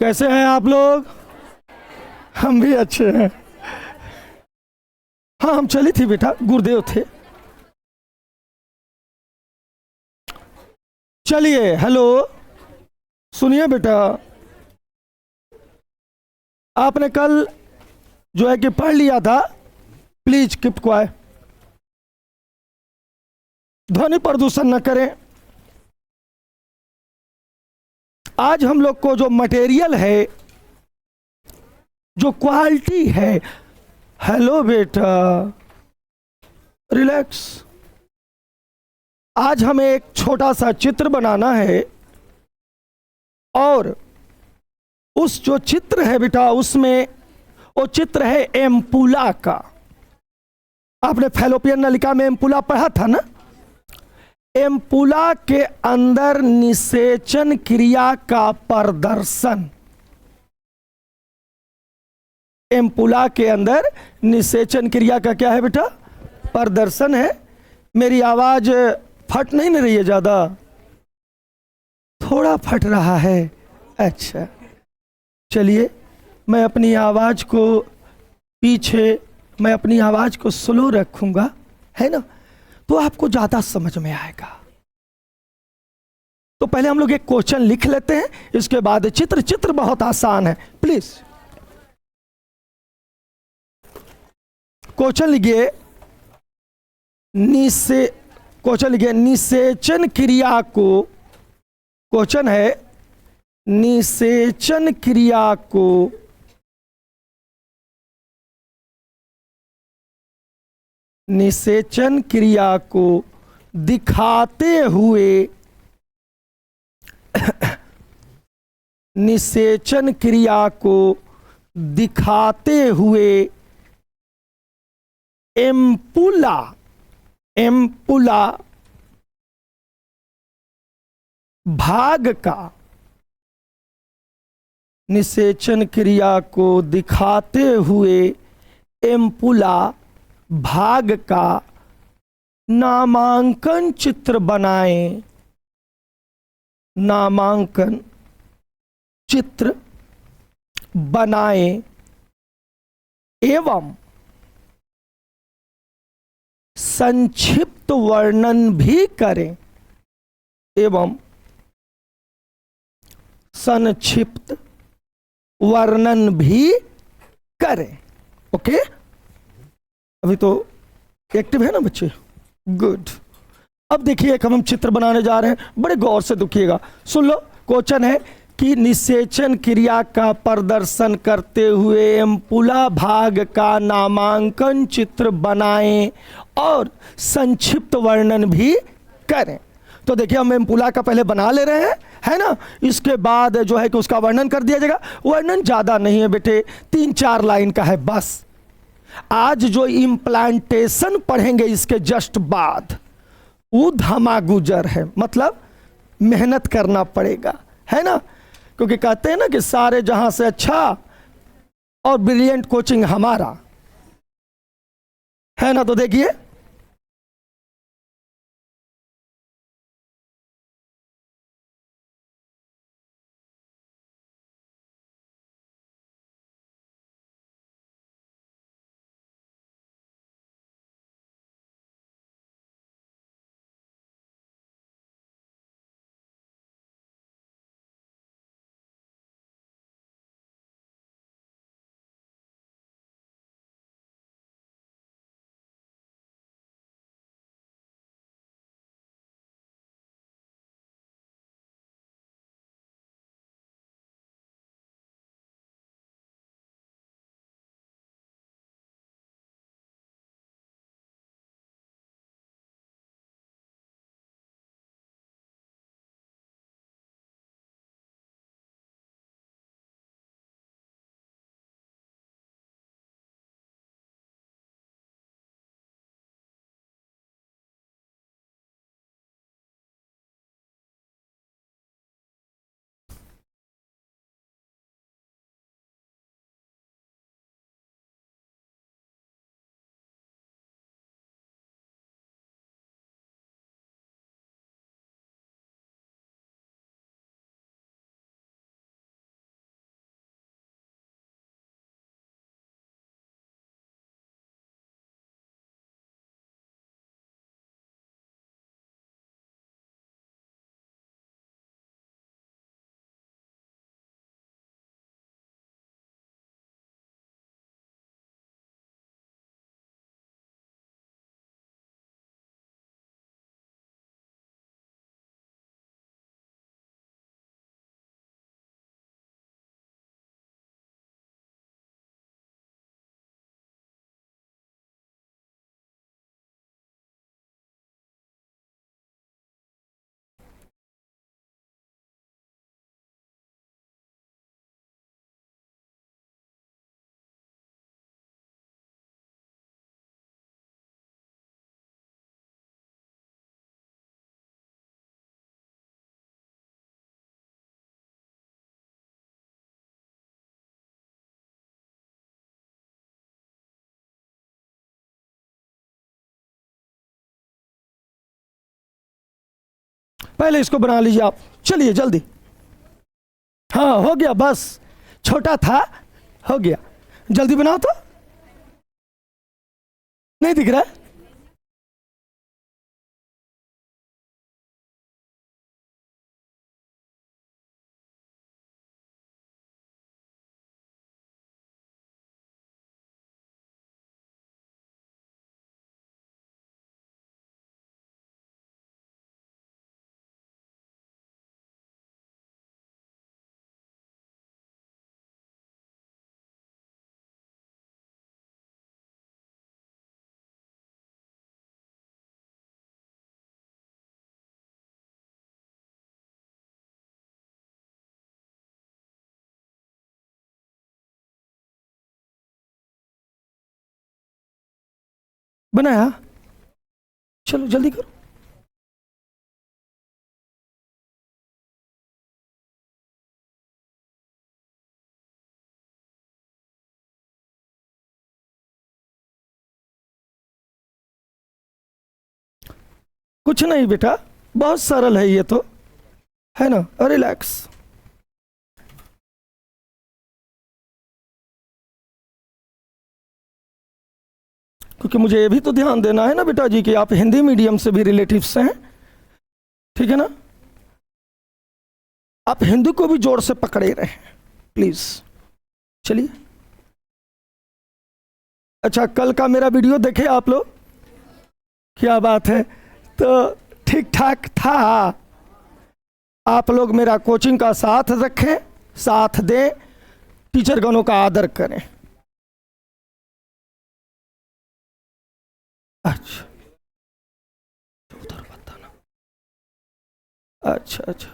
कैसे हैं आप लोग? हम भी अच्छे हैं। हाँ, हम चली थी बेटा, गुरुदेव थे। चलिए, हेलो, सुनिए बेटा, आपने कल जो है कि पढ़ लिया था, प्लीज कीप क्वाइट, ध्वनि प्रदूषण न करें। आज हम लोग को जो मटेरियल है, जो क्वालिटी है, हेलो बेटा, रिलैक्स। आज हमें एक छोटा सा चित्र बनाना है और उस जो चित्र है बेटा, उसमें वो चित्र है एम्पुला का। आपने फैलोपियन नलिका में एम्पुला पढ़ा था ना? एम्पुला के अंदर निषेचन क्रिया का प्रदर्शन, एम्पुला के अंदर निषेचन क्रिया का क्या है बेटा? प्रदर्शन है। मेरी आवाज फट नहीं न रही है? ज्यादा थोड़ा फट रहा है। अच्छा, चलिए, मैं अपनी आवाज को मैं अपनी आवाज को स्लो रखूंगा, है ना, तो आपको ज्यादा समझ में आएगा। तो पहले हम लोग एक क्वेश्चन लिख लेते हैं, इसके बाद चित्र बहुत आसान है। प्लीज क्वेश्चन लिखिए। निषेचन क्रिया को, क्वेश्चन है निषेचन क्रिया को निषेचन क्रिया को दिखाते हुए निषेचन क्रिया को दिखाते हुए एम्पुला भाग का, निषेचन क्रिया को दिखाते हुए एम्पुला भाग का नामांकन चित्र बनाएं। नामांकन चित्र बनाएं एवं संक्षिप्त वर्णन भी करें, एवं संक्षिप्त वर्णन भी करें। ओके, अभी तो एक्टिव है ना बच्चे? गुड। अब देखिए, एक हम चित्र बनाने जा रहे हैं, बड़े गौर से देखिएगा, सुन लो। क्वेश्चन है कि निषेचन क्रिया का प्रदर्शन करते हुए एम्पुला भाग का नामांकन चित्र बनाएं और संक्षिप्त वर्णन भी करें। तो देखिए, हम एम्पुला का पहले बना ले रहे हैं, है ना, इसके बाद जो है कि उसका वर्णन कर दिया जाएगा। वर्णन ज्यादा नहीं है बेटे, 3-4 लाइन का है बस। आज जो इम्प्लांटेशन पढ़ेंगे इसके जस्ट बाद, वो धमागुजर है, मतलब मेहनत करना पड़ेगा, है ना, क्योंकि कहते हैं ना कि सारे जहां से अच्छा और ब्रिलियंट कोचिंग हमारा, है ना। तो देखिए, पहले इसको बना लीजिए आप, चलिए जल्दी। हाँ हो गया, बस छोटा था, हो गया, जल्दी बनाओ तो। नहीं दिख रहा है? बनाया? चलो जल्दी करो। कुछ नहीं बेटा, बहुत सरल है ये तो, है ना? रिलैक्स। क्योंकि मुझे ये भी तो ध्यान देना है ना बेटा जी कि आप हिंदी मीडियम से भी रिलेटिव्स से हैं, ठीक है ना? आप हिंदी को भी जोर से पकड़े रहे हैं प्लीज। चलिए। अच्छा, कल का मेरा वीडियो देखे आप लोग? क्या बात है, तो ठीक ठाक था। आप लोग मेरा कोचिंग का साथ रखें, साथ दें, टीचर गणों का आदर करें। अच्छा, उधर बताना। अच्छा अच्छा,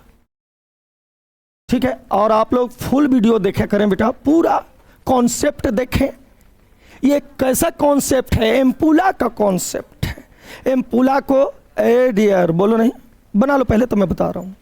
ठीक है। और आप लोग फुल वीडियो देखे करें बेटा, पूरा कॉन्सेप्ट देखें। ये कैसा कॉन्सेप्ट है? एम्पुला का कॉन्सेप्ट है। एम्पुला को, ए डियर बोलो नहीं, बना लो पहले तो मैं बता रहा हूं।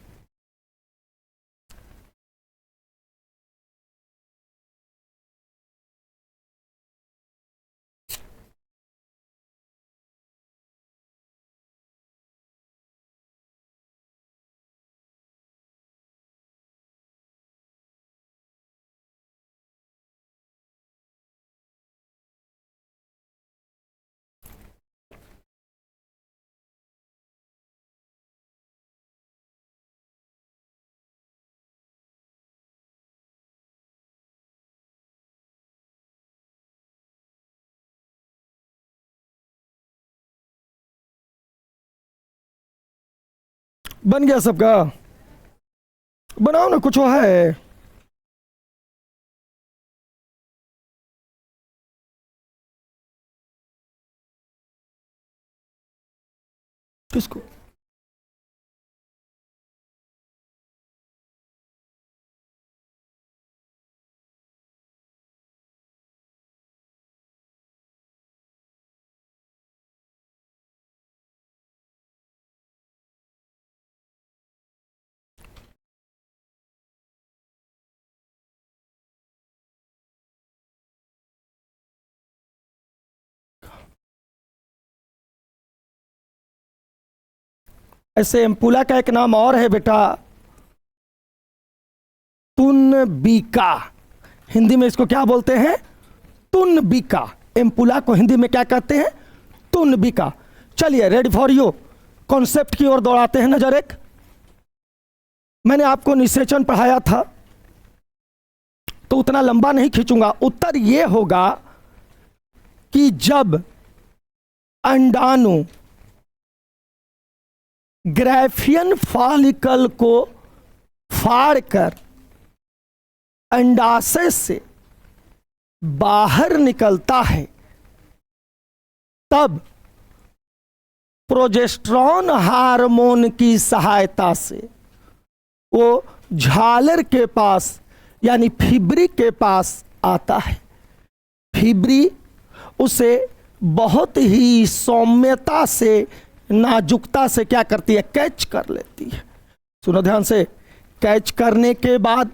बन गया सबका? बनाओ ना, कुछ वो है। किसको? ऐसे एम्पुला का एक नाम और है बेटा, तुनबिका। हिंदी में इसको क्या बोलते हैं? तुनबिका। एम्पुला को हिंदी में क्या कहते हैं? तुनबिका। चलिए, रेडी फॉर यू, कॉन्सेप्ट की ओर दौड़ाते हैं नजर एक। मैंने आपको निषेचन पढ़ाया था तो उतना लंबा नहीं खींचूंगा। उत्तर यह होगा कि जब अंडाणु ग्रैफियन फॉलिकल को फाड़कर अंडाशय से बाहर निकलता है, तब प्रोजेस्टेरॉन हार्मोन की सहायता से वो झालर के पास यानी फिब्री के पास आता है। फिब्री उसे बहुत ही सौम्यता से, नाजुकता से क्या करती है? कैच कर लेती है। सुनो ध्यान से, कैच करने के बाद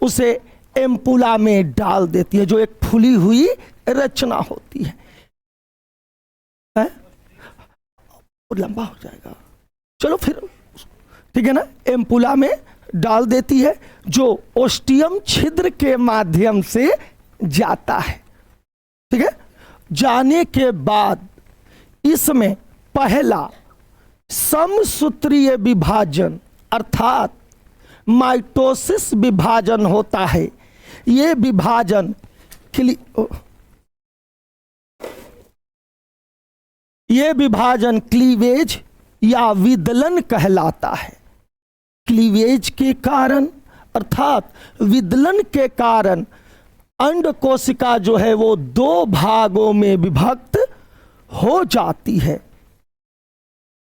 उसे एम्पुला में डाल देती है, जो एक फूली हुई रचना होती है। लंबा हो जाएगा, चलो फिर ठीक है ना, एम्पुला में डाल देती है, जो ओस्टियम छिद्र के माध्यम से जाता है। ठीक है, जाने के बाद इसमें पहला समसूत्रीय विभाजन अर्थात माइटोसिस विभाजन होता है। ये विभाजन क्लीवेज या विदलन कहलाता है। क्लीवेज के कारण अर्थात विदलन के कारण अंड कोशिका जो है वो दो भागों में विभक्त हो जाती है।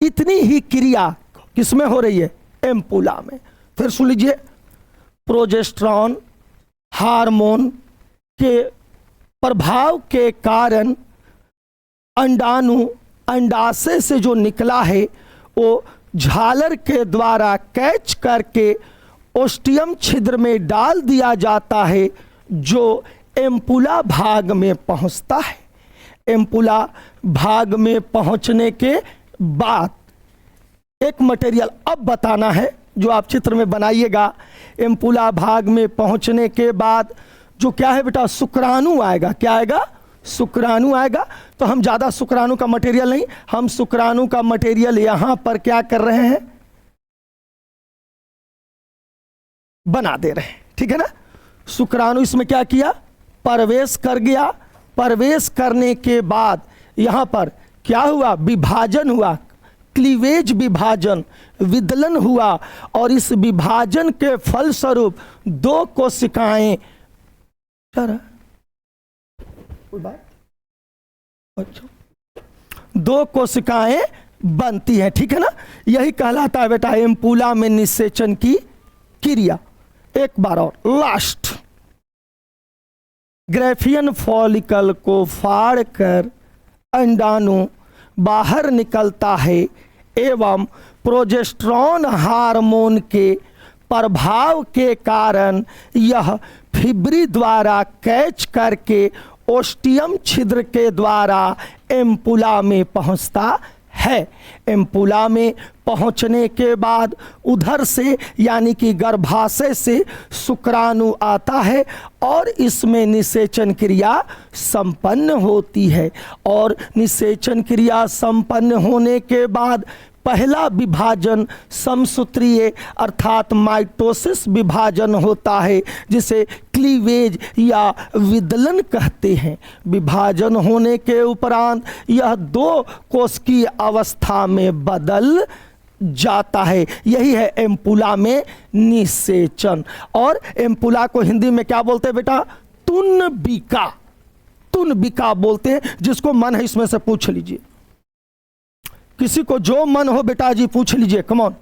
इतनी ही क्रिया किसमें हो रही है? एम्पुला में। फिर सुन लीजिए, प्रोजेस्टेरॉन हार्मोन के प्रभाव के कारण अंडाणु अंडाशय से जो निकला है वो झालर के द्वारा कैच करके ओस्टियम छिद्र में डाल दिया जाता है, जो एम्पुला भाग में पहुंचता है। एम्पुला भाग में पहुंचने के बाद एक मटेरियल अब बताना है जो आप चित्र में बनाइएगा। एम्पुला भाग में पहुंचने के बाद जो क्या है बेटा, शुक्राणु आएगा। क्या आएगा? शुक्राणु आएगा। तो हम ज़्यादा शुक्राणु का मटेरियल नहीं, हम शुक्राणु का मटेरियल यहां पर क्या कर रहे हैं, बना दे रहे हैं। ठीक है ना, शुक्राणु इसमें क्या किया, प्रवेश कर गया। प्रवेश करने के बाद यहां पर क्या हुआ, विभाजन हुआ, क्लीवेज विभाजन, विदलन हुआ, और इस विभाजन के फलस्वरूप दो कोशिकाएं, दो कोशिकाएं बनती हैं। ठीक है ना, यही कहलाता है बेटा एम्पुला में निषेचन की क्रिया। एक बार और लास्ट, ग्रेफियन फॉलिकल को फाड़कर अंडाणु बाहर निकलता है एवं प्रोजेस्टेरॉन हार्मोन के प्रभाव के कारण यह फिब्री द्वारा कैच करके ओस्टियम छिद्र के द्वारा एम्पुला में पहुंचता है। एम्पुला में पहुंचने के बाद उधर से यानी कि गर्भाशय से शुक्राणु आता है और इसमें निषेचन क्रिया संपन्न होती है। और निषेचन क्रिया संपन्न होने के बाद पहला विभाजन समसूत्रीय अर्थात माइटोसिस विभाजन होता है, जिसे क्लीवेज या विदलन कहते हैं। विभाजन होने के उपरांत यह दो कोशिकीय अवस्था में बदल जाता है। यही है एम्पुला में निषेचन। और एम्पुला को हिंदी में क्या बोलते हैं बेटा? तुनबिका। तुनबिका बोलते हैं। जिसको मन है इसमें से पूछ लीजिए, किसी को जो मन हो बेटा जी पूछ लीजिए। कम ऑन,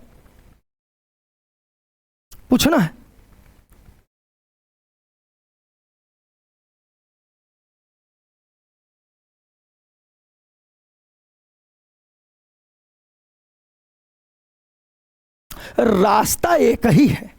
पूछना है। रास्ता एक ही है,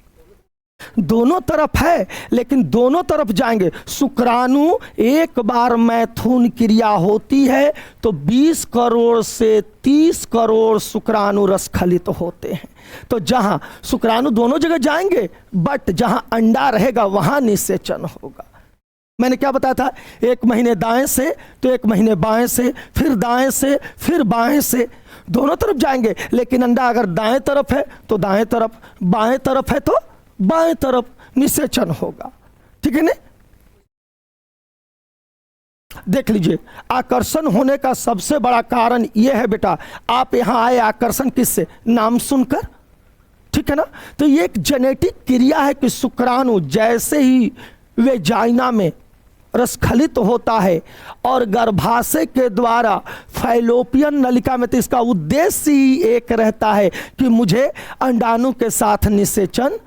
दोनों तरफ है, लेकिन दोनों तरफ जाएंगे। शुक्राणु एक बार मैथुन क्रिया होती है तो 20 करोड़ से 30 करोड़ शुक्राणु रसखलित होते हैं। तो जहां शुक्राणु दोनों जगह जाएंगे, बट जहां अंडा रहेगा वहां निषेचन होगा। मैंने क्या बताया था, एक महीने दाएं से तो एक महीने बाएं से, फिर दाएं से फिर बाएं से, दोनों तरफ जाएंगे। लेकिन अंडा अगर दाएं तरफ है तो दाएं तरफ, बाएं तरफ है तो बाएं तरफ निषेचन होगा। ठीक है ना? देख लीजिए, आकर्षण होने का सबसे बड़ा कारण यह है बेटा, आप यहां आए आकर्षण किससे? नाम सुनकर। ठीक है ना? तो ये एक जेनेटिक क्रिया है कि शुक्राणु जैसे ही वेजाइना में रसखलित होता है और गर्भाशय के द्वारा फैलोपियन नलिका में, तो इसका उद्देश्य ही एक रहता है कि मुझे अंडाणु के साथ निषेचन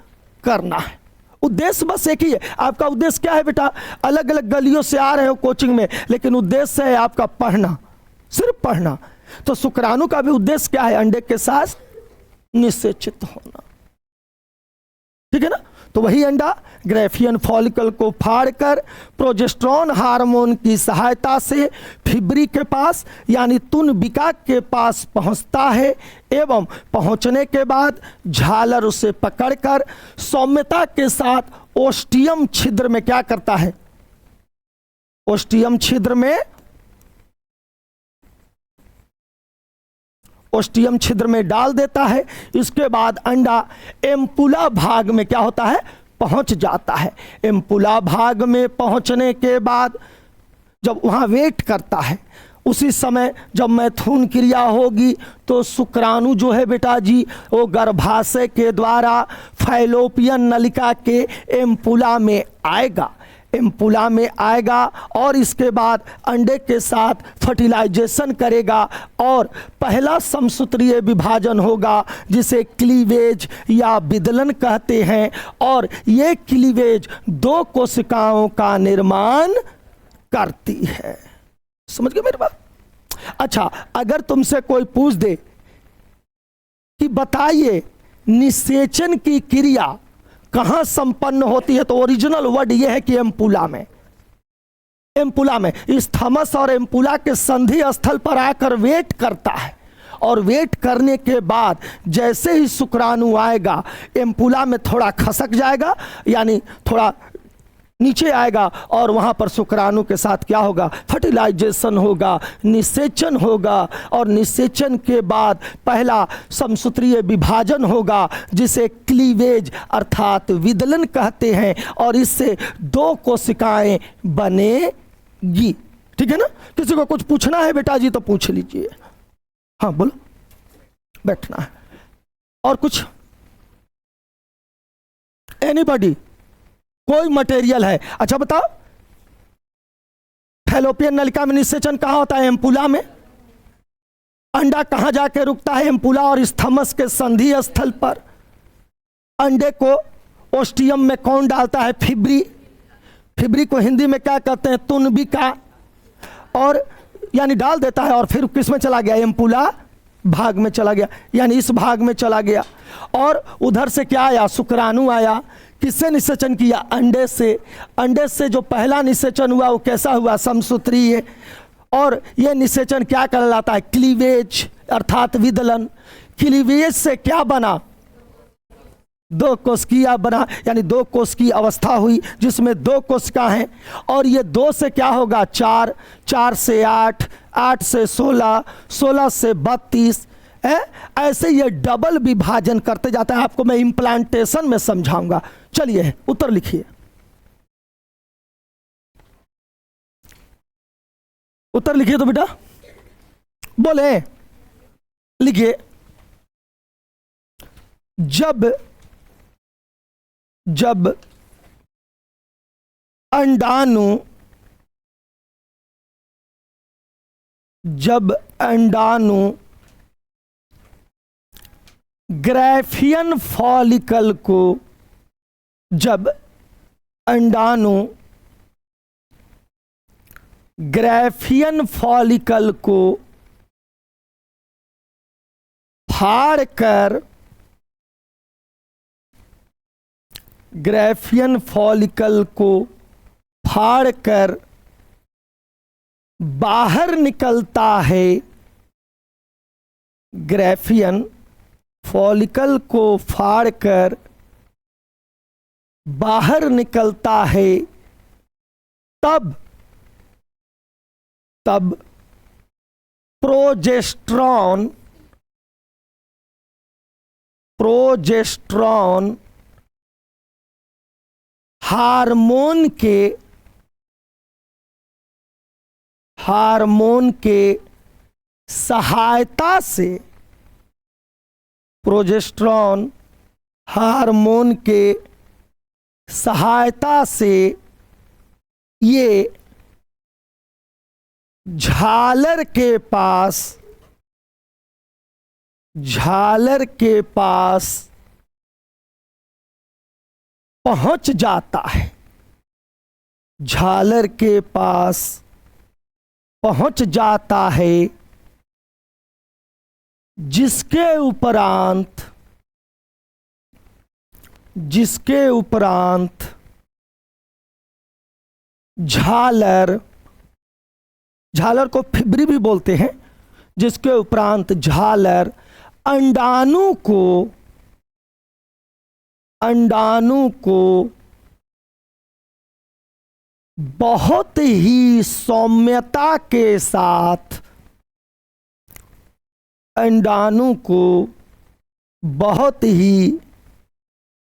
करना है। उद्देश्य बस एक ही है। आपका उद्देश्य क्या है बेटा? अलग अलग गलियों से आ रहे हो कोचिंग में, लेकिन उद्देश्य है आपका पढ़ना, सिर्फ पढ़ना। तो शुक्राणु का भी उद्देश्य क्या है? अंडे के साथ निषेचित होना। ठीक है ना? तो वही अंडा ग्रैफियन फॉलिकल को फाड़कर प्रोजेस्टेरोन हार्मोन की सहायता से फिब्री के पास यानी तुनबिका के पास पहुंचता है एवं पहुंचने के बाद झालर उसे पकड़कर सौम्यता के साथ ओस्टियम छिद्र में क्या करता है, ओस्टियम छिद्र में डाल देता है। इसके बाद अंडा एम्पुला भाग में क्या होता है, पहुंच जाता है। एम्पुला भाग में पहुंचने के बाद जब वहां वेट करता है, उसी समय जब मैथुन क्रिया होगी तो शुक्राणु जो है बेटा जी वो गर्भाशय के द्वारा फैलोपियन नलिका के एम्पुला में आएगा, एम्पुला में आएगा और इसके बाद अंडे के साथ फर्टिलाइजेशन करेगा और पहला समसूत्रीय विभाजन होगा जिसे क्लीवेज या विदलन कहते हैं। और ये क्लीवेज 2 कोशिकाओं का निर्माण करती है। समझ गए मेरी बात? अच्छा, अगर तुमसे कोई पूछ दे कि बताइए निषेचन की क्रिया कहां संपन्न होती है, तो ओरिजिनल वर्ड यह है कि एम्पुला में। एम्पुला में इस थमस और एम्पुला के संधि स्थल पर आकर वेट करता है और वेट करने के बाद जैसे ही शुक्राणु आएगा एम्पुला में थोड़ा खसक जाएगा यानी थोड़ा नीचे आएगा और वहां पर शुक्राणु के साथ क्या होगा, फर्टिलाइजेशन होगा, निषेचन होगा और निषेचन के बाद पहला समसूत्रीय विभाजन होगा जिसे क्लीवेज अर्थात विदलन कहते हैं और इससे 2 कोशिकाएं बनेगी। ठीक है ना? किसी को कुछ पूछना है बेटा जी तो पूछ लीजिए। हाँ बोलो, बैठना है। और कुछ? एनीबॉडी? कोई मटेरियल है? अच्छा बताओ, फैलोपियन नलिका में निषेचन कहां होता है? एम्पुला में। अंडा कहां जाके रुकता है? एम्पुला और स्थमस के संधि स्थल पर। अंडे को ओस्टियम में कौन डालता है? फिब्री। फिब्री को हिंदी में क्या कहते हैं? तुनबिका। और यानी डाल देता है और फिर किस में चला गया? एम्पुला भाग में चला गया, यानी इस भाग में चला गया। और उधर से क्या आया? शुक्राणु आया। किससे निषेचन किया? अंडे से। अंडे से जो पहला निषेचन हुआ वो कैसा हुआ? समसूत्रीय। और यह निषेचन क्या कहलाता है? क्लीवेज अर्थात विदलन। क्लीवेज से क्या बना? 2 कोशिका बना, यानी 2 कोशिकीय अवस्था हुई जिसमें 2 कोशिका हैं। और ये 2 से क्या होगा? 4, 4 से 8, 8 से 16, 16 से 32 है। ऐसे ये डबल विभाजन करते जाता है। आपको मैं इम्प्लांटेशन में समझाऊंगा। चलिए उत्तर लिखिए। उत्तर लिखिए तो बेटा, बोले लिखिए। जब अंडाणु ग्रैफियन फॉलिकल को, जब अंडाणु ग्रैफियन फॉलिकल को फाड़कर, ग्रैफियन फॉलिकल को फाड़कर बाहर निकलता है, ग्रैफियन फॉलिकल को फाड़कर बाहर निकलता है, तब प्रोजेस्टेरोन हार्मोन के सहायता से, प्रोजेस्टेरोन हार्मोन के सहायता से ये झालर के पास पहुंच जाता है, झालर के पास पहुंच जाता है, जिसके उपरांत जिसके उपरांत झालर, झालर को फिब्री भी बोलते हैं, जिसके उपरांत झालर अंडाणु को बहुत ही सौम्यता के साथ, अंडाणु को बहुत ही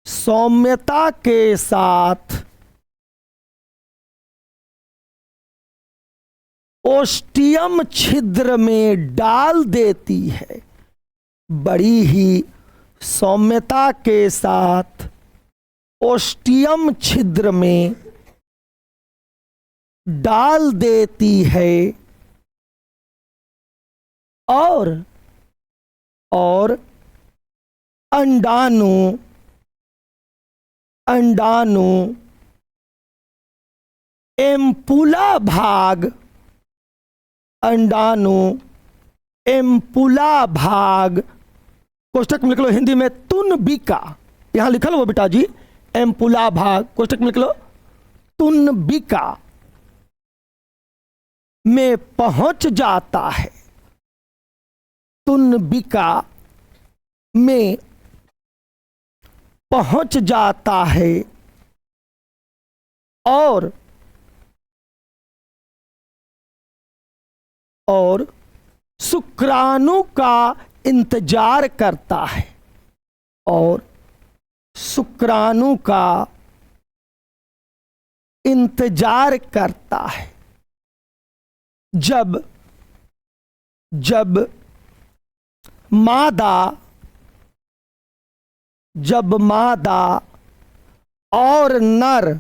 सौम्यता के साथ ओस्टियम छिद्र में डाल देती है। बड़ी ही सौम्यता के साथ ओस्टियम छिद्र में डाल देती है और अंडाणु एम्पुला भाग, अंडाणु एम्पुला भाग, कोष्टक में लिख लो हिंदी में तुनबिका, यहां लिखा लो बेटा जी, एम्पुला भाग, कोष्टक में लिख लो तुनबिका में पहुंच जाता है। तुनबिका में पहुंच जाता है और शुक्राणु का इंतजार करता है, और शुक्राणु का इंतजार करता है। जब मादा और नर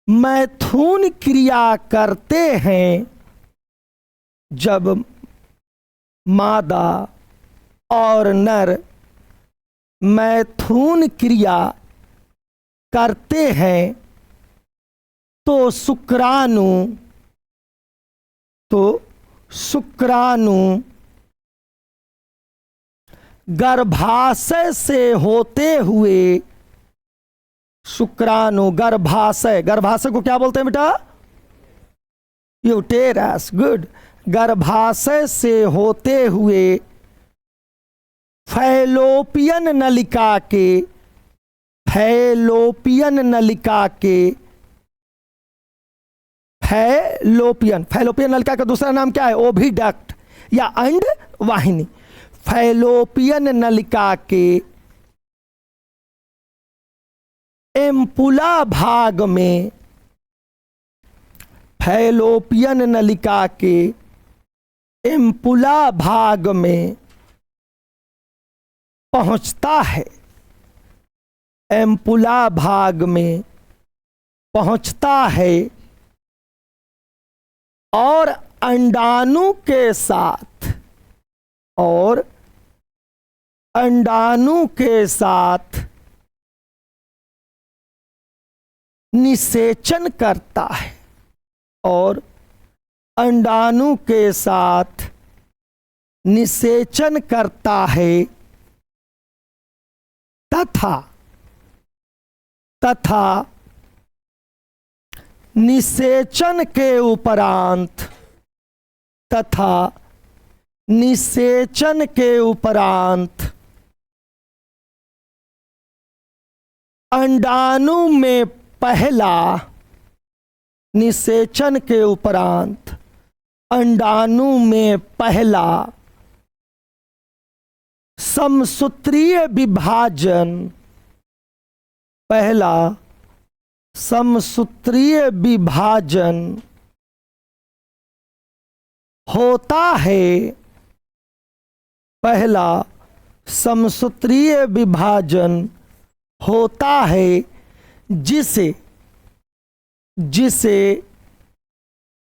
मैथुन क्रिया करते हैं, जब मादा और नर मैथुन क्रिया करते हैं तो शुक्राणु गर्भाशय से होते हुए, शुक्राणु गर्भाशय को क्या बोलते हैं बेटा? Uterus, good. गर्भाशय से होते हुए फैलोपियन नलिका का दूसरा नाम क्या है? ओविडक्ट या अंड वाहिनी। फैलोपियन नलिका के एम्पुला भाग में, फैलोपियन नलिका के एम्पुला भाग में पहुंचता है, एम्पुला भाग में पहुंचता है और अंडाणु के साथ निषेचन करता है, और अंडाणु के साथ निषेचन करता है तथा निषेचन के उपरांत अंडाणु में पहला, निषेचन के उपरांत अंडाणु में पहला समसूत्रीय विभाजन होता है, पहला समसूत्रीय विभाजन होता है, जिसे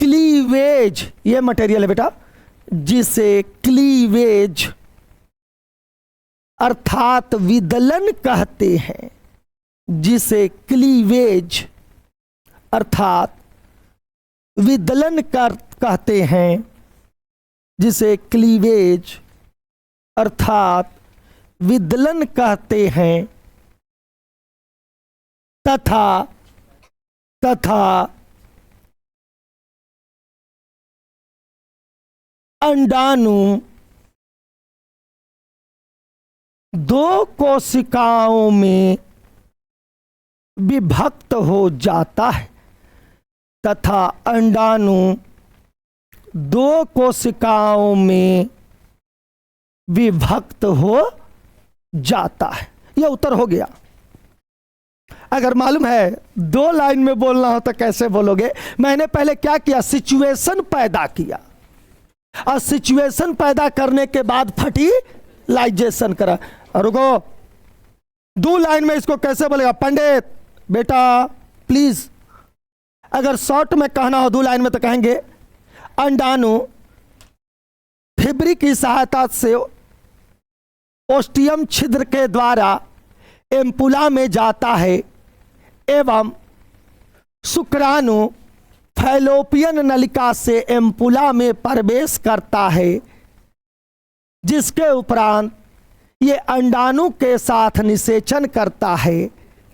क्लीवेज, ये मटेरियल है बेटा, जिसे क्लीवेज अर्थात विदलन कहते हैं, जिसे क्लीवेज अर्थात विदलन कहते हैं। जिसे क्लीवेज अर्थात विदलन कहते हैं, तथा अंडाणु दो कोशिकाओं में विभक्त हो जाता है, तथा अंडाणु दो कोशिकाओं में विभक्त हो जाता है। यह उत्तर हो गया। अगर मालूम है दो लाइन में बोलना हो तो कैसे बोलोगे? मैंने पहले क्या किया, सिचुएशन पैदा किया, और सिचुएशन पैदा करने के बाद फर्टिलाइजेशन करा। रुको, दो लाइन में इसको कैसे बोलेगा? पंडित बेटा प्लीज, अगर शॉर्ट में कहना हो दो लाइन में तो कहेंगे अंडाणु फिब्री की सहायता से ओस्टियम छिद्र के द्वारा एम्पुला में जाता है एवं शुक्राणु फैलोपियन नलिका से एम्पुला में प्रवेश करता है, जिसके उपरांत ये अंडाणु के साथ निषेचन करता है,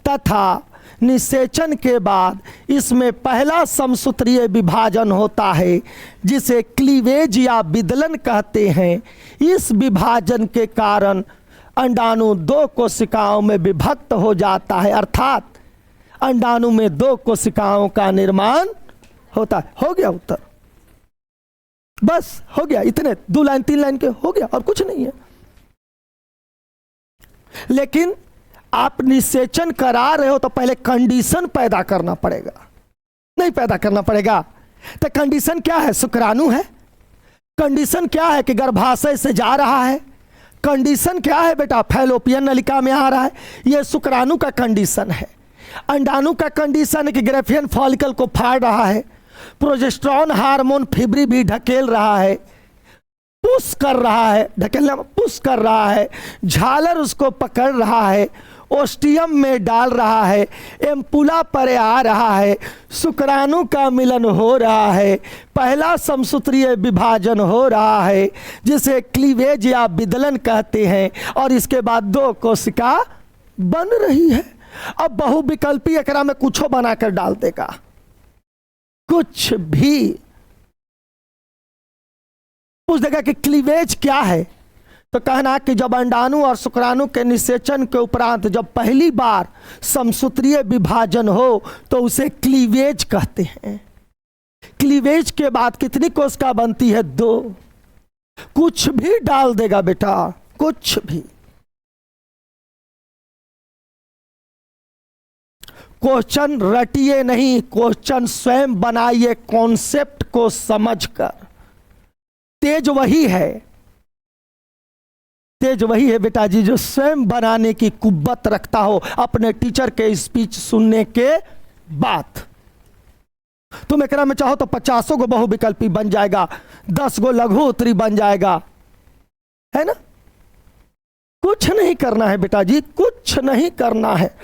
तथा निषेचन के बाद इसमें पहला समसूत्रीय विभाजन होता है, जिसे क्लीवेज या विदलन कहते हैं। इस विभाजन के कारण अंडाणु दो कोशिकाओं में विभक्त हो जाता है, अर्थात अंडाणु में दो कोशिकाओं का निर्माण होता है। हो गया उत्तर, बस हो गया। इतने दो लाइन तीन लाइन के हो गया, और कुछ नहीं है। लेकिन आप निषेचन करा रहे हो तो पहले कंडीशन पैदा करना पड़ेगा, नहीं पैदा करना पड़ेगा। तो कंडीशन क्या है? शुक्राणु है। कंडीशन क्या है? कि गर्भाशय से जा रहा है। कंडीशन क्या है बेटा? फैलोपियन नलिका में आ रहा है। यह शुक्राणु का कंडीशन है। अंडाणु का कंडीशन है कि ग्रेफियन फॉलिकल को फाड़ रहा है, प्रोजेस्टेरोन हार्मोन फिब्री भी ढकेल रहा है, पुश कर रहा है, ढकेलना पुश कर रहा है, झालर उसको पकड़ रहा है, ओस्टियम में डाल रहा है, एम्पुला पर आ रहा है, शुक्राणु का मिलन हो रहा है, पहला समसूत्रीय विभाजन हो रहा है, जिसे क्लीवेज या विदलन कहते हैं, और इसके बाद दो कोशिका बन रही है। अब बहुविकल्पी एकरा में कुछो बनाकर डाल देगा, कुछ भी पूछ देगा कि क्लीवेज क्या है, तो कहना कि जब अंडाणु और शुक्राणु के निषेचन के उपरांत जब पहली बार समसूत्रीय विभाजन हो तो उसे क्लीवेज कहते हैं। क्लीवेज के बाद कितनी कोशिका बनती है? दो। कुछ भी डाल देगा बेटा, कुछ भी। क्वेश्चन रटिए नहीं, क्वेश्चन स्वयं बनाइए कॉन्सेप्ट को समझकर। तेज वही है, तेज वही है बेटा जी जो स्वयं बनाने की कुव्वत रखता हो अपने टीचर के स्पीच सुनने के बाद। तुम एकरा में चाहो तो 50 गो बहुविकल्पी बन जाएगा, 10 गो लघु उत्तरी बन जाएगा, है ना? कुछ नहीं करना है बेटा जी, कुछ नहीं करना है।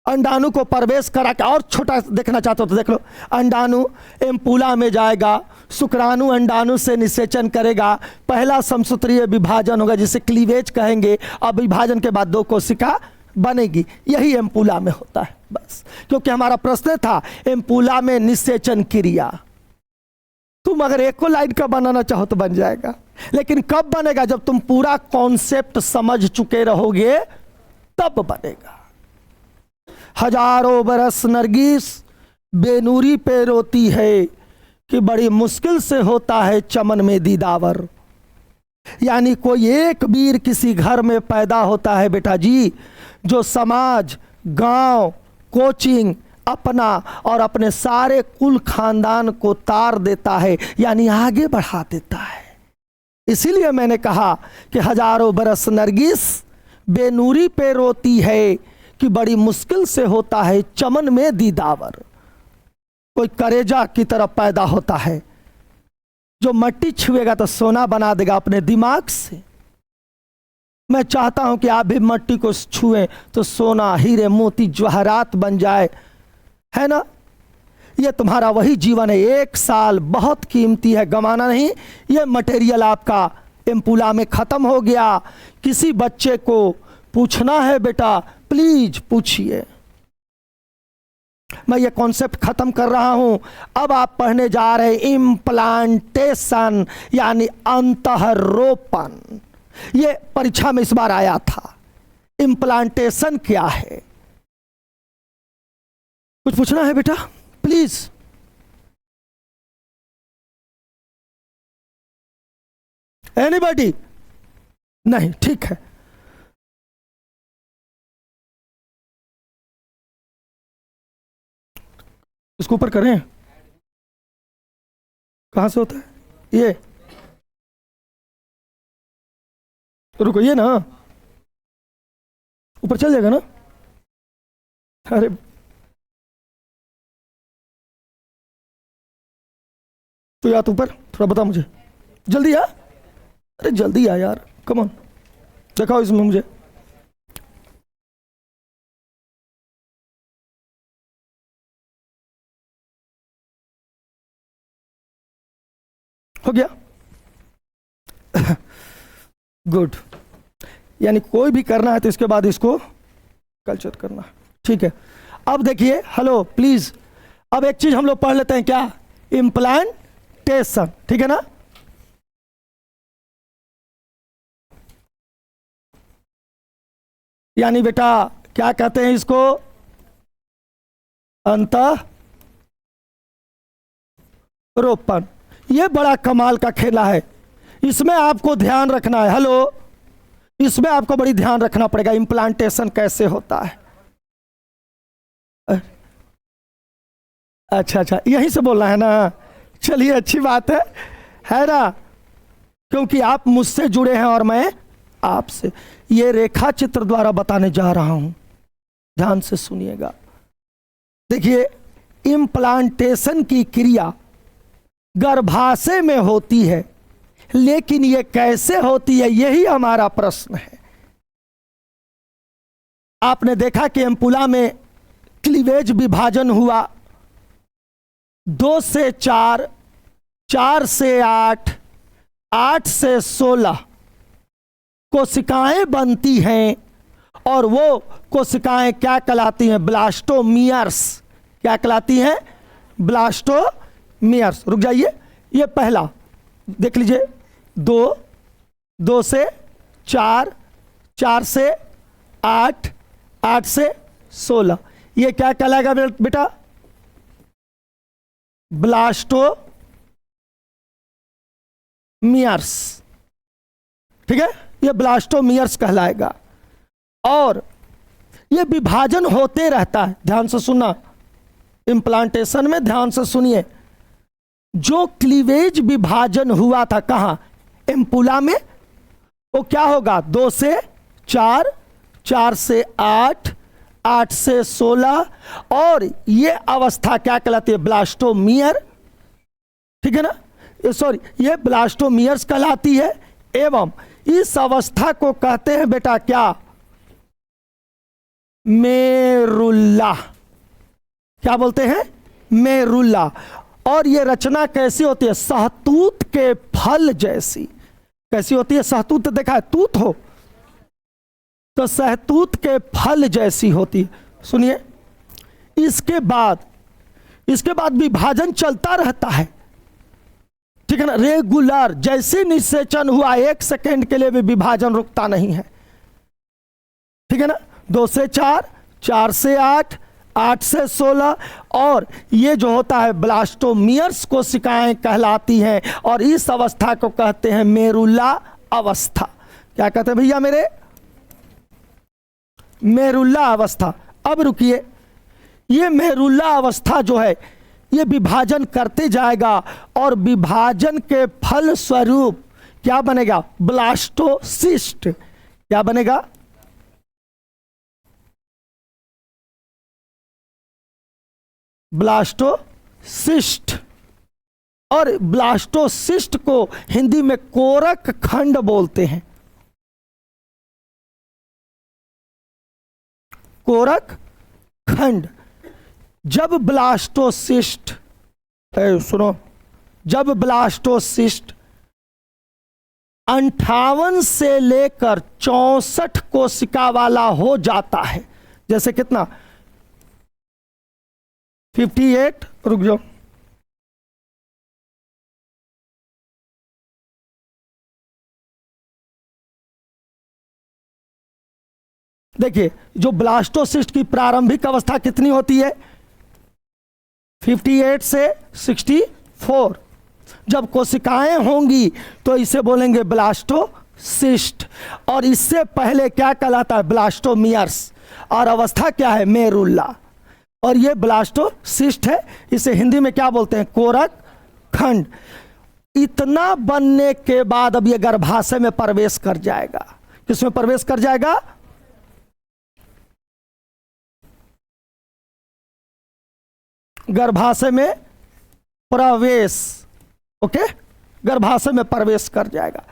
अंडाणु को प्रवेश करा के, और छोटा देखना चाहते हो तो देख लो, अंडाणु एम्पुला में जाएगा, शुक्राणु अंडाणु से निषेचन करेगा, पहला समसूत्रीय विभाजन होगा जिसे क्लीवेज कहेंगे, अब विभाजन के बाद दो कोशिका बनेगी। यही एम्पुला में होता है बस। क्योंकि हमारा प्रश्न था एम्पुला में निषेचन क्रिया। तुम अगर एको लाइन का बनाना चाहो तो बन जाएगा, लेकिन कब बनेगा? जब तुम पूरा कॉन्सेप्ट समझ चुके रहोगे तब बनेगा। हजारों बरस नरगिस बेनूरी पे रोती है कि बड़ी मुश्किल से होता है चमन में दीदावर। यानी कोई एक वीर किसी घर में पैदा होता है बेटा जी, जो समाज, गांव, कोचिंग, अपना और अपने सारे कुल खानदान को तार देता है, यानी आगे बढ़ा देता है। इसीलिए मैंने कहा कि हजारों बरस नरगिस बेनूरी पे रोती है कि बड़ी मुश्किल से होता है चमन में दीदावर। कोई करेजा की तरफ पैदा होता है जो मट्टी छुएगा तो सोना बना देगा अपने दिमाग से। मैं चाहता हूं कि आप भी मट्टी को छुएं तो सोना, हीरे, मोती, जवाहरात बन जाए, है ना? ये तुम्हारा वही जीवन है, 1 साल बहुत कीमती है, गंवाना नहीं। ये मटेरियल आपका एम्पुला में खत्म हो गया। किसी बच्चे को पूछना है बेटा, प्लीज पूछिए। मैं ये कॉन्सेप्ट खत्म कर रहा हूं। अब आप पढ़ने जा रहे इम्प्लांटेशन यानी अंतःरोपण। ये परीक्षा में इस बार आया था। इम्प्लांटेशन क्या है? कुछ पूछना है बेटा प्लीज? एनीबॉडी? नहीं, ठीक है। इसको ऊपर करें? कहां से होता है ये? रुको, ये ना ऊपर चल जाएगा ना? अरे तो या तो ऊपर थोड़ा बता मुझे, जल्दी आ। अरे जल्दी आ यार, कम ऑन, दिखाओ इसमें मुझे। हो गया? गुड। यानी कोई भी करना है तो इसके बाद इसको कल्चर करना, ठीक है। अब देखिए, हेलो प्लीज, अब एक चीज हम लोग पढ़ लेते हैं, क्या? इम्प्लांटेशन, ठीक है ना? यानी बेटा क्या कहते हैं इसको? अंतःरोपण। ये बड़ा कमाल का खेला है, इसमें आपको ध्यान रखना है। हेलो, इसमें आपको बड़ी ध्यान रखना पड़ेगा, इम्प्लांटेशन कैसे होता है। अच्छा अच्छा, यहीं से बोलना है ना? चलिए अच्छी बात है ना? क्योंकि आप मुझसे जुड़े हैं और मैं आपसे। ये रेखा चित्र द्वारा बताने जा रहा हूं, ध्यान से सुनिएगा। देखिए, इम्प्लांटेशन की क्रिया गर्भाशय में होती है, लेकिन ये कैसे होती है, यही हमारा प्रश्न है। आपने देखा कि एम्पुला में क्लीवेज विभाजन हुआ, 2 से 4, 4 से 8, 8 से 16 कोशिकाएं बनती हैं, और वो कोशिकाएं क्या कहलाती हैं? ब्लास्टोमियर्स। क्या कहलाती हैं? ब्लास्टोमियर्स। रुक जाइए, ये पहला देख लीजिए, 2, 2 से 4, 4 से 8, 8 से 16, ये क्या कहलाएगा बेटा? ब्लास्टोमियर्स, ठीक है? ये ब्लास्टोमियर्स कहलाएगा। और ये विभाजन होते रहता है, ध्यान से सुनना, इम्प्लांटेशन में ध्यान से सुनिए। जो क्लीवेज विभाजन हुआ था कहां? एम्पुला में, वो क्या होगा? 2 से 4, 4 से 8, 8 से 16, और ये अवस्था क्या कहलाती है? ब्लास्टोमियर, ठीक है ना? सॉरी, ये ब्लास्टोमियर्स कहलाती है। एवं इस अवस्था को कहते हैं बेटा क्या? मेरुल्ला। क्या बोलते हैं? मेरुल्ला। और ये रचना कैसी होती है? सहतूत के फल जैसी। कैसी होती है? सहतूत देखा है, तूत हो तो सहतूत के फल जैसी होती है। सुनिए, इसके बाद विभाजन चलता रहता है, ठीक है ना? रेगुलर। जैसे निषेचन हुआ, 1 सेकेंड के लिए भी विभाजन रुकता नहीं है, ठीक है ना? 2 से 4, 4 से 8, 8 से 16, और ये जो होता है ब्लास्टोमियर्स कोशिकाएं कहलाती हैं, और इस अवस्था को कहते हैं मेरुल्ला अवस्था। क्या कहते हैं भैया मेरे? मेरुल्ला अवस्था। अब रुकिए, ये मेरुल्ला अवस्था जो है, ये विभाजन करते जाएगा, और विभाजन के फल स्वरूप क्या बनेगा? ब्लास्टोसिस्ट। क्या बनेगा? ब्लास्टोसिस्ट। और ब्लास्टोसिस्ट को हिंदी में कोरक खंड बोलते हैं। कोरक खंड। जब ब्लास्टोसिस्ट, सुनो, जब ब्लास्टोसिस्ट 58 से लेकर 64 कोशिका वाला हो जाता है, जैसे कितना 58, रुक जाओ, देखिए जो ब्लास्टोसिस्ट की प्रारंभिक अवस्था कितनी होती है, 58 से 64। जब कोशिकाएं होंगी तो इसे बोलेंगे ब्लास्टोसिस्ट, और इससे पहले क्या कहलाता है, ब्लास्टोमियर्स, और अवस्था क्या है, मेरुल्ला, और ये ब्लास्टोसिस्ट है। इसे हिंदी में क्या बोलते हैं, कोरक खंड। इतना बनने के बाद अब ये गर्भाशय में प्रवेश कर जाएगा। किसमें प्रवेश कर जाएगा, गर्भाशय में प्रवेश, ओके, गर्भाशय में प्रवेश कर जाएगा।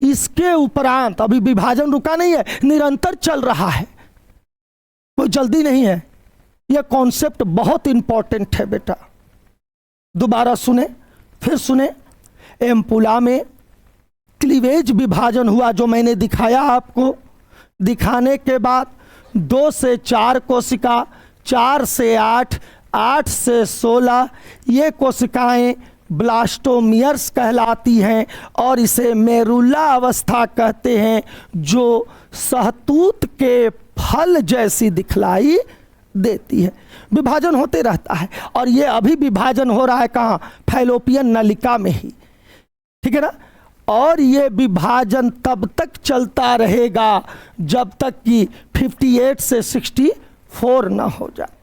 इसके उपरांत अभी विभाजन रुका नहीं है, निरंतर चल रहा है, कोई जल्दी नहीं है। यह कॉन्सेप्ट बहुत इंपॉर्टेंट है बेटा, दोबारा सुने, फिर सुने। एम्पुला में क्लीवेज विभाजन हुआ जो मैंने दिखाया आपको, दिखाने के बाद 2 से 4 कोशिका, 4 से 8, 8 से 16, ये कोशिकाएं ब्लास्टोमियर्स कहलाती हैं, और इसे मेरुल्ला अवस्था कहते हैं, जो सहतूत के फल जैसी दिखलाई देती है। विभाजन होते रहता है, और ये अभी विभाजन हो रहा है कहाँ, फैलोपियन नलिका में ही, ठीक है ना। और ये विभाजन तब तक चलता रहेगा जब तक कि 58 से 64 ना हो जाए।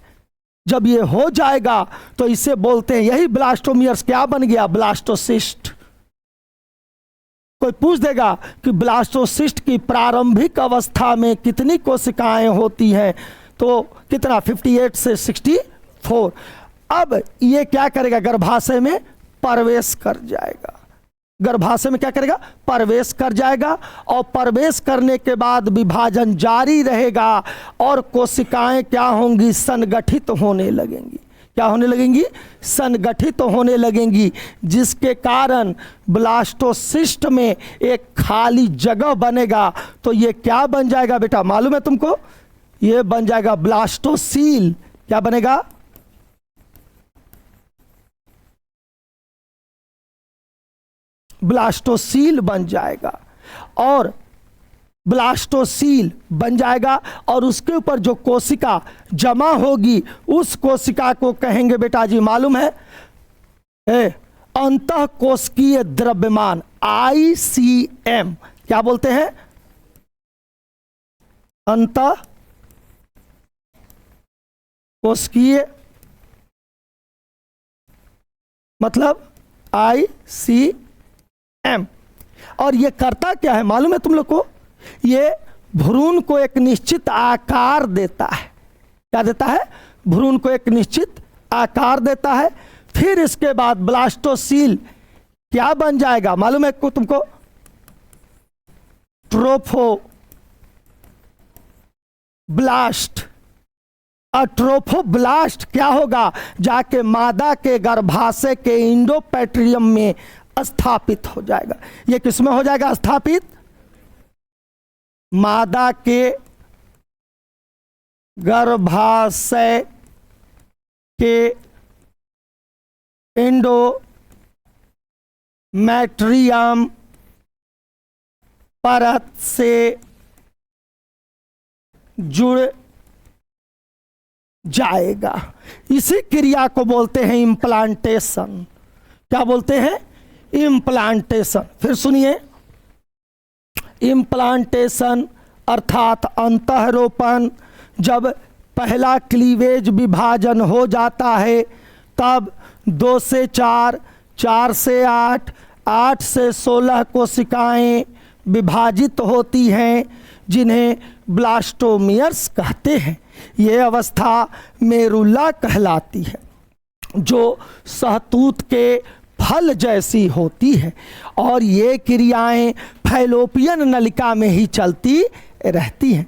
जब ये हो जाएगा तो इसे बोलते हैं, यही ब्लास्टोमियर्स क्या बन गया, ब्लास्टोसिस्ट। कोई पूछ देगा कि ब्लास्टोसिस्ट की प्रारंभिक अवस्था में कितनी कोशिकाएं होती हैं, तो कितना, 58 से 64। अब ये क्या करेगा, गर्भाशय में प्रवेश कर जाएगा। गर्भाशय में क्या करेगा, प्रवेश कर जाएगा, और प्रवेश करने के बाद विभाजन जारी रहेगा, और कोशिकाएं क्या होंगी, संगठित होने लगेंगी। क्या होने लगेंगी, संगठित होने लगेंगी, जिसके कारण ब्लास्टोसिस्ट में एक खाली जगह बनेगा। तो ये क्या बन जाएगा बेटा, मालूम है तुमको, ये बन जाएगा ब्लास्टोसील। क्या बनेगा, ब्लास्टोसील बन जाएगा। और ब्लास्टोसील बन जाएगा, और उसके ऊपर जो कोशिका जमा होगी उस कोशिका को कहेंगे बेटा जी, मालूम है, अंतःकोशिकीय द्रव्यमान, ICM। क्या बोलते हैं, अंतःकोशिकीय मतलब ICM। और ये करता क्या है मालूम है तुम लोग को, ये भ्रूण को एक निश्चित आकार देता है। क्या देता है, भ्रूण को एक निश्चित आकार देता है। फिर इसके बाद ब्लास्टोसील क्या बन जाएगा मालूम है तुमको, ट्रोफोब्लास्ट। और ट्रोफोब्लास्ट क्या होगा, जाके मादा के गर्भाशय के इंडोपेट्रियम में स्थापित हो जाएगा। ये किसमें हो जाएगा स्थापित, मादा के गर्भाशय के एंडोमेट्रियम परत से जुड़ जाएगा। इसी क्रिया को बोलते हैं इम्प्लांटेशन। क्या बोलते हैं, इम्प्लांटेशन। फिर सुनिए, इम्प्लांटेशन अर्थात अंतःरोपण। जब पहला क्लीवेज विभाजन हो जाता है तब 2 से 4, 4 से 8, 8 से 16 कोशिकाएं विभाजित होती हैं, जिन्हें ब्लास्टोमियर्स कहते हैं। ये अवस्था मेरुल्ला कहलाती है, जो सहतूत के फल जैसी होती है, और ये क्रियाएं फैलोपियन नलिका में ही चलती रहती हैं।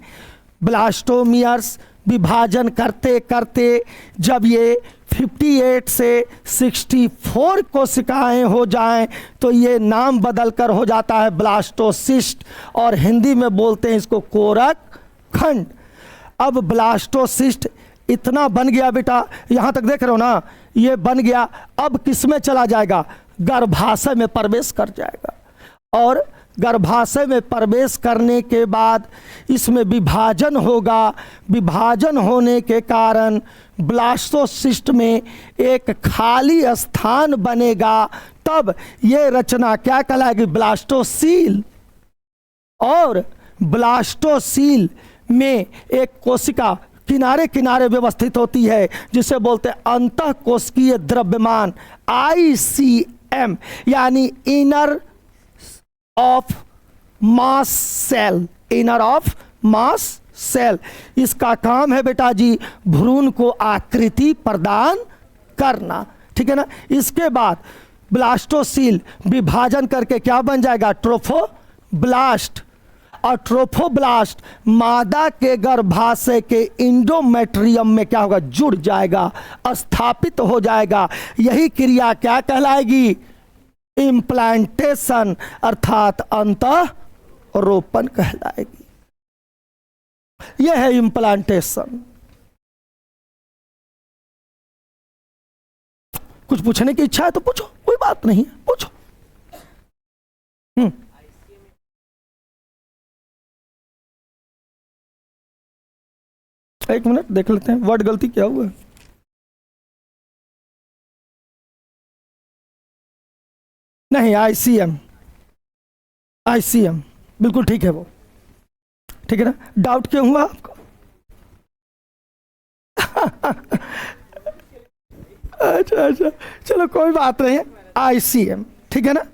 ब्लास्टोमियर्स विभाजन करते करते जब ये 58 से 64 कोशिकाएं हो जाएं तो ये नाम बदलकर हो जाता है ब्लास्टोसिस्ट, और हिंदी में बोलते हैं इसको कोरक खंड। अब ब्लास्टोसिस्ट इतना बन गया बेटा, यहाँ तक देख रहे हो ना, ये बन गया। अब किस में चला जाएगा? गर्भाशय में प्रवेश कर जाएगा, और गर्भाशय में प्रवेश करने के बाद इसमें विभाजन होगा। विभाजन होने के कारण ब्लास्टोसिस्ट में एक खाली स्थान बनेगा, तब ये रचना क्या कहलाएगी? ब्लास्टोसील। और ब्लास्टोसील में एक कोशिका किनारे किनारे व्यवस्थित होती है जिसे बोलते हैं अंतःकोशिकीय द्रव्यमान, ICM, यानी inner of mass cell. Inner of mass cell, इसका काम है बेटा जी भ्रूण को आकृति प्रदान करना, ठीक है ना। इसके बाद ब्लास्टोसील विभाजन करके क्या बन जाएगा? ट्रोफोब्लास्ट। और ट्रोफोब्लास्ट मादा के गर्भाशय के इंडोमेट्रियम में क्या होगा? जुड़ जाएगा, स्थापित हो जाएगा। यही क्रिया क्या कहलाएगी? इम्प्लांटेशन, अर्थात अंतःरोपण कहलाएगी। यह है इम्प्लांटेशन। कुछ पूछने की इच्छा है तो पूछो, कोई बात नहीं है, पूछो। एक मिनट देख लेते हैं वर्ड गलती क्या हुआ। नहीं, ICM, ICM बिल्कुल ठीक है, वो ठीक है ना। डाउट क्यों हुआ आपको? अच्छा अच्छा, चलो कोई बात नहीं है, ICM ठीक है ना।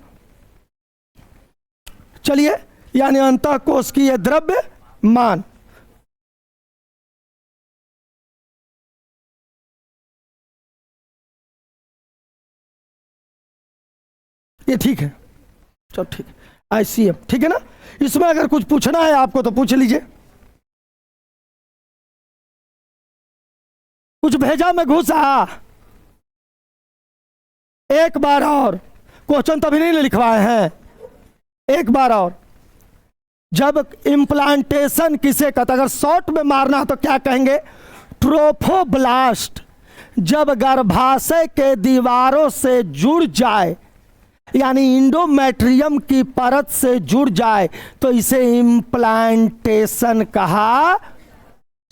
चलिए, यानी अंतःकोशिकीय द्रव्यमान। ये ठीक है, चलो ठीक है, ICM ठीक है ना। इसमें अगर कुछ पूछना है आपको तो पूछ लीजिए। कुछ भेजा में घुसा? एक बार और, क्वेश्चन तो अभी नहीं लिखवाए हैं, एक बार और। जब इम्प्लांटेशन किसे कहते हैं? अगर शॉर्ट में मारना हो तो क्या कहेंगे? ट्रोफोब्लास्ट जब गर्भाशय के दीवारों से जुड़ जाए, यानी इंडोमेट्रियम की परत से जुड़ जाए, तो इसे इम्प्लांटेशन कहा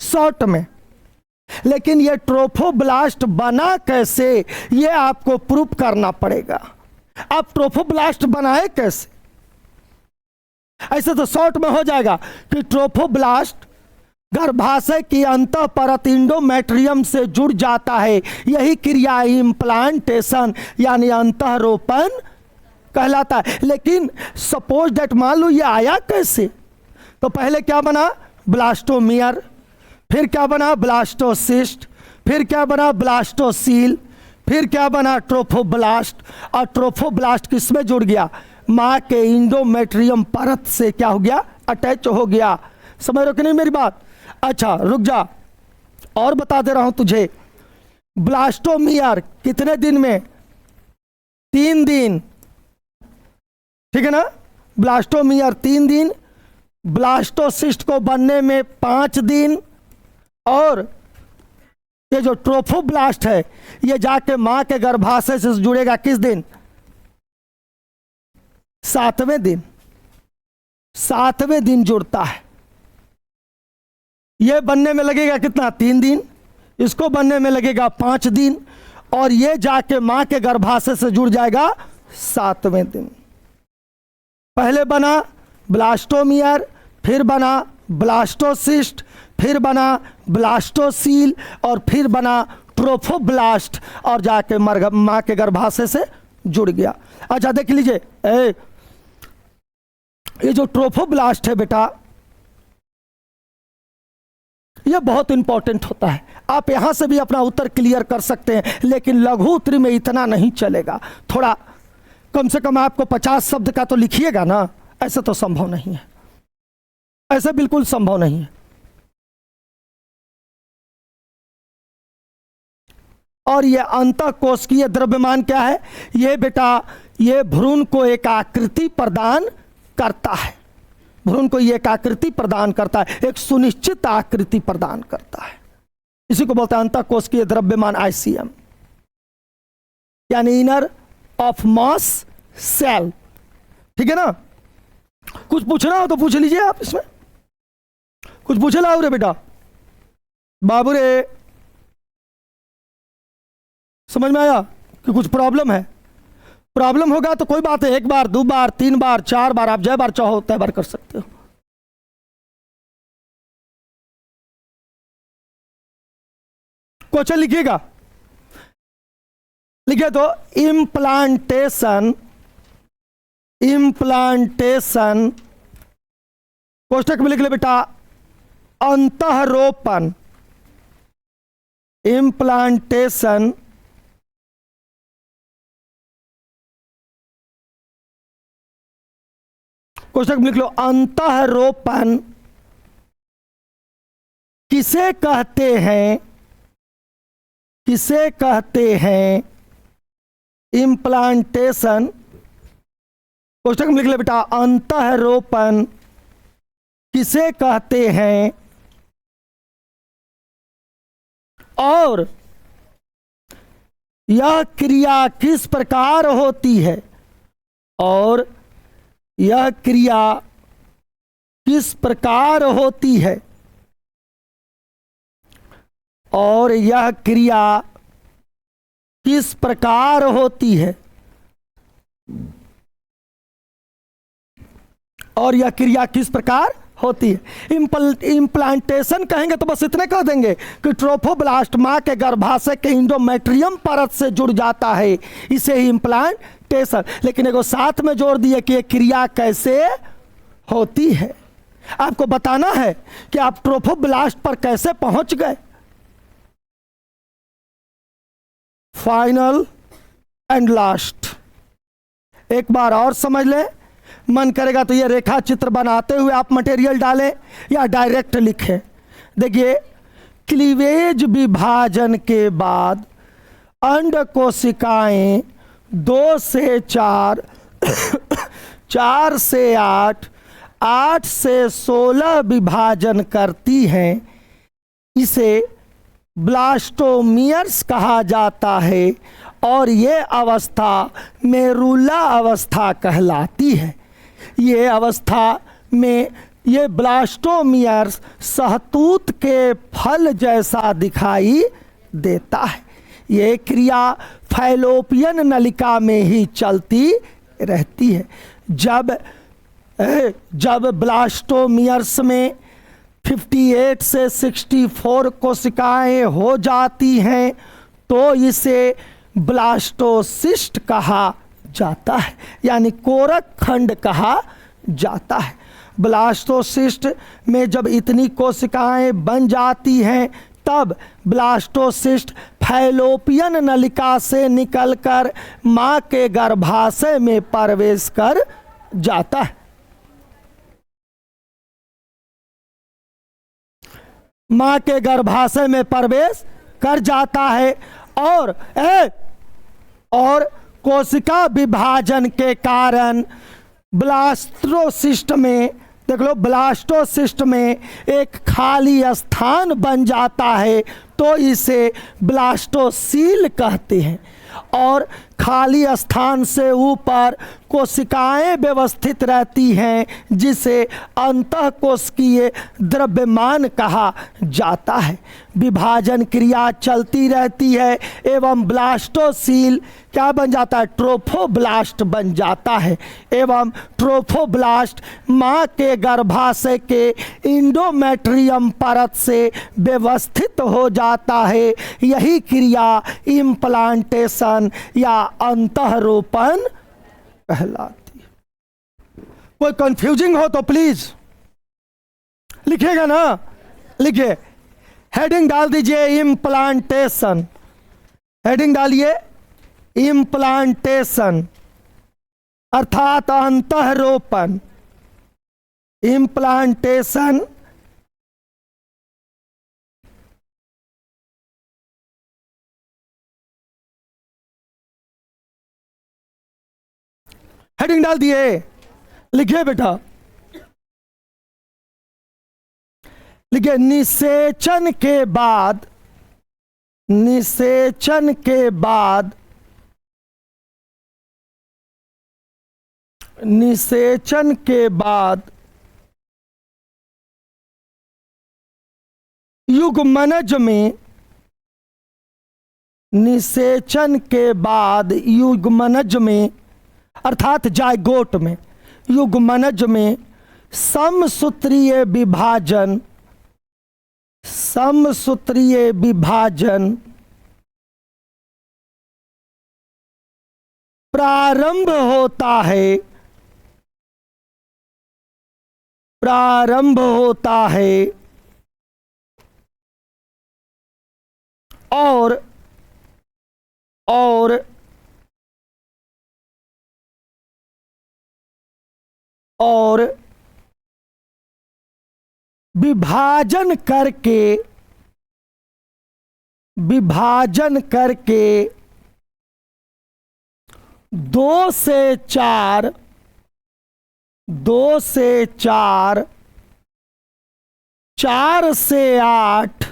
शॉर्ट में। लेकिन ये ट्रोफोब्लास्ट बना कैसे, ये आपको प्रूफ करना पड़ेगा। आप ट्रोफोब्लास्ट बनाए कैसे? ऐसे तो शॉर्ट में हो जाएगा कि ट्रोफोब्लास्ट गर्भाशय की अंतः परत इंडोमेट्रियम से जुड़ जाता है। यही क्रिया इम्प्लांटेशन यानी अंतःरोपण कहलाता है। लेकिन सपोज दैट, मान लो ये आया कैसे? तो पहले क्या बना? ब्लास्टोमियर, फिर क्या बना? ब्लास्टोसिस्ट, फिर क्या बना? ब्लास्टोसील, फिर क्या बना? ट्रोफोब्लास्ट। और ट्रोफोब्लास्ट किसमें जुड़ गया? मां के इंडोमेट्रियम परत से क्या हो गया? अटैच हो गया। समझ रहे हो कि नहीं मेरी बात? अच्छा रुक जा, और बता दे रहा हूं तुझे। ब्लास्टोमियर कितने दिन में? 3 दिन, ठीक है ना। ब्लास्टोमियर 3 दिन, ब्लास्टोसिस्ट को बनने में 5 दिन, और ये जो ट्रोफोब्लास्ट है ये जाके मां के गर्भाशय से जुड़ेगा किस दिन? 7वें दिन। 7वें दिन जुड़ता है। ये बनने में लगेगा कितना? 3 दिन, इसको बनने में लगेगा 5 दिन, और ये जाके मां के गर्भाशय से जुड़ जाएगा 7वें दिन। पहले बना ब्लास्टोमियर, फिर बना ब्लास्टोसिस्ट, फिर बना ब्लास्टोसील, और फिर बना ट्रोफोब्लास्ट, और जाके मां के गर्भाशय से जुड़ गया। अच्छा देख लीजिए, ये जो ट्रोफोब्लास्ट है बेटा, ये बहुत इंपॉर्टेंट होता है। आप यहां से भी अपना उत्तर क्लियर कर सकते हैं, लेकिन लघु उत्तरी में इतना नहीं चलेगा। थोड़ा कम से कम आपको 50 शब्द का तो लिखिएगा ना। ऐसे तो संभव नहीं है, ऐसे बिल्कुल संभव नहीं है। और ये अंतःकोशिकीय द्रव्यमान क्या है? ये बेटा ये भ्रूण को एक आकृति प्रदान करता है, भ्रूण को ये एक आकृति प्रदान करता है, एक सुनिश्चित आकृति प्रदान करता है। इसी को बोलते हैं अंतःकोशिकीय द्रव्यमान, ICM, यानी इनर ऑफ मास सेल। ठीक है ना? कुछ पूछना हो तो पूछ लीजिए आप, इसमें कुछ पूछे लाओ रे बेटा, बाबू रे, समझ में आया कि कुछ प्रॉब्लम है? प्रॉब्लम होगा तो कोई बात है, 1 बार 2 बार 3 बार 4 बार आप जय बार चाहो तय बार कर सकते हो। क्वेश्चन लिखिएगा, लिखिए तो इम्प्लांटेशन, इम्प्लांटेशन कोष्टक में लिख ले बेटा अंतःरोपण, इम्प्लांटेशन कोष्टक में लिख लो अंतःरोपण किसे कहते हैं, किसे कहते हैं? इम्प्लांटेशन कोष्टक में लिख ले बेटा अंतःरोपण किसे कहते हैं? और यह क्रिया किस प्रकार होती है? और यह क्रिया किस प्रकार होती है? और यह क्रिया किस प्रकार होती है? और यह क्रिया किस प्रकार होती है? इम्प्लांटेशन कहेंगे तो बस इतने कह देंगे कि ट्रोफोब्लास्ट मां के गर्भाशय के इंडोमेट्रियम परत से जुड़ जाता है, इसे ही इम्प्लांटेशन। लेकिन एगो साथ में जोड़ दिए कि यह क्रिया कैसे होती है। आपको बताना है कि आप ट्रोफोब्लास्ट पर कैसे पहुंच गए। फाइनल एंड लास्ट, एक बार और समझ लें, मन करेगा तो ये रेखा चित्र बनाते हुए आप मटेरियल डालें या डायरेक्ट लिखें। देखिए, क्लीवेज विभाजन के बाद अंड कोशिकाएं 2 से 4 4 से 8 8 से 16 विभाजन करती हैं। इसे ब्लास्टोमियर्स कहा जाता है और ये अवस्था मेरुला अवस्था कहलाती है। ये अवस्था में ये ब्लास्टोमियर्स सहतूत के फल जैसा दिखाई देता है। ये क्रिया फैलोपियन नलिका में ही चलती रहती है। जब ब्लास्टोमियर्स में 58 से 64 कोशिकाएं हो जाती हैं तो इसे ब्लास्टोसिस्ट कहा जाता है, यानी कोरक खंड कहा जाता है। ब्लास्टोसिस्ट में जब इतनी कोशिकाएं बन जाती हैं तब ब्लास्टोसिस्ट फैलोपियन नलिका से निकलकर मां के गर्भाशय में प्रवेश कर जाता है। मां के गर्भाशय में प्रवेश कर जाता है और कोशिका विभाजन के कारण ब्लास्टोसिस्ट में, देख लो, ब्लास्टोसिस्ट में एक खाली स्थान बन जाता है तो इसे ब्लास्टोसील कहते हैं। और खाली स्थान से ऊपर कोशिकाएं व्यवस्थित रहती हैं जिसे अंतःकोशिकीय द्रव्यमान कहा जाता है। विभाजन क्रिया चलती रहती है एवं ब्लास्टोसील क्या बन जाता है? ट्रोफोब्लास्ट बन जाता है एवं ट्रोफोब्लास्ट मां के गर्भाशय के इंडोमेट्रियम परत से व्यवस्थित हो जाता है। यही क्रिया इम्प्लांटेशन या अंतःरोपण कहलाती है। कोई कंफ्यूजिंग हो तो प्लीज लिखिएगा ना, लिखिए, हेडिंग डाल दीजिए इम्प्लांटेशन, हेडिंग डालिए इम्प्लांटेशन अर्थात अंतःरोपण। इम्प्लांटेशन हेडिंग डाल दिए, लिखिए बेटा, लिखिए निषेचन के बाद, निषेचन के बाद, निषेचन के बाद युग्मनज में, निषेचन के बाद युग्मनज में अर्थात जायगोट में, युग्मनज में समसूत्रीय विभाजन, समसूत्रीय विभाजन प्रारंभ होता है, प्रारंभ होता है और विभाजन करके, विभाजन करके 2 से 4, 2 से 4, 4 से 8,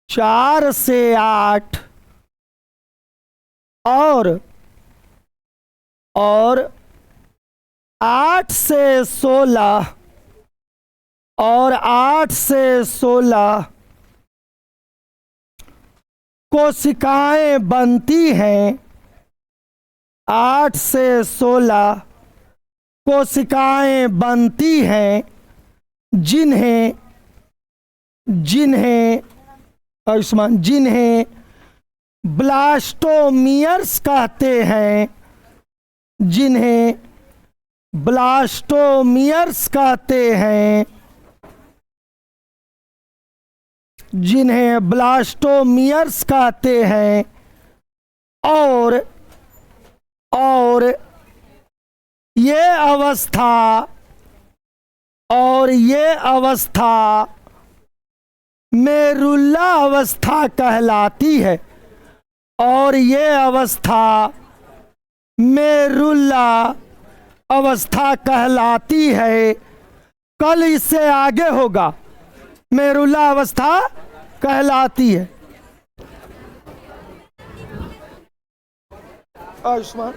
4 से 8 और 8 से 16 और 8 से 16 कोशिकाएं बनती हैं, 8 से 16 कोशिकाएं बनती हैं जिन्हें, जिन्हें आयुष्मान, जिन्हें ब्लास्टोमियर्स कहते हैं, जिन्हें ब्लास्टोमियर्स कहते हैं, जिन्हें ब्लास्टोमियर्स कहते हैं और ये अवस्था, और ये अवस्था मेरुल्ला अवस्था कहलाती है, और ये अवस्था मेरुल्ला अवस्था कहलाती है। कल इससे आगे होगा, मेरुल्ला अवस्था कहलाती है। आयुष्मान